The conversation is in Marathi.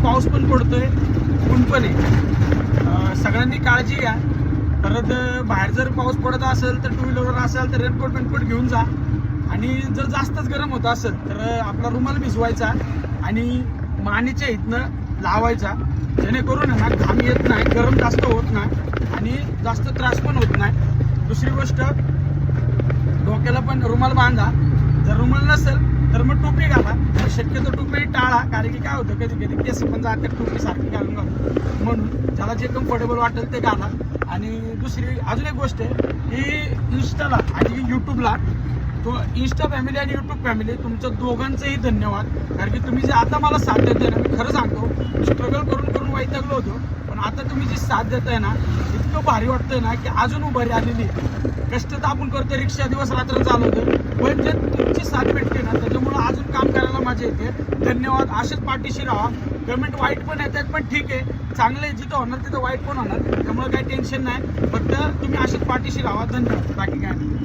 पाऊस पण पडतोय, ऊन पण आहे. सगळ्यांनी काळजी घ्या. परत बाहेर जर पाऊस पडत असेल तर टू व्हीलरवर असेल तर रेनकोट घेऊन जा. आणि जर जास्तच गरम होत असेल तर आपला रुमाल भिजवायचा आणि मानेच्या इथनं लावायचा, जेणेकरून ना घाम येत नाही, गरम जास्त होत नाही आणि जास्त त्रास पण होत नाही. दुसरी गोष्ट, डोक्याला पण रुमाल बांधा. जर रुमाल नसेल तर मग टोपी घाला. शक्यतो टोपी टाळा, कारण की काय होतं कधी कधी केस पण जातात टोपी सारखी घालून म्हणून ज्याला जे कम्फर्टेबल वाटेल ते घाला. आणि दुसरी अजून एक गोष्ट आहे की इंस्टाला आणि यूट्यूबला, तो इंस्टा फॅमिली आणि यूट्यूब फॅमिली तुमचं दोघांचंही धन्यवाद. कारण की तुम्ही जे आता मला साथ देताय ना, मी खरं सांगतो स्ट्रगल करून वैतागलो होतो, पण आता तुम्ही जी साथ देताय ना, इतकं भारी वाटतंय ना की अजून उभारी आलेली. कष्ट तर आपण करतो, रिक्षा दिवस रात्र चालवतो, पण जे तुमची साथ भेटते ना त्याच्यामुळं अजून काम करायला मजा येते. धन्यवाद. असेच पाठीशी राहा. कमेंट वाईट पण येतात, पण ठीक आहे, चांगले जिथं होणार तिथं वाईट पण होणार, त्यामुळे काही टेन्शन नाही. फक्त तुम्ही असेच पाठीशी राहा. धन्यवाद. बाकी काय नाही.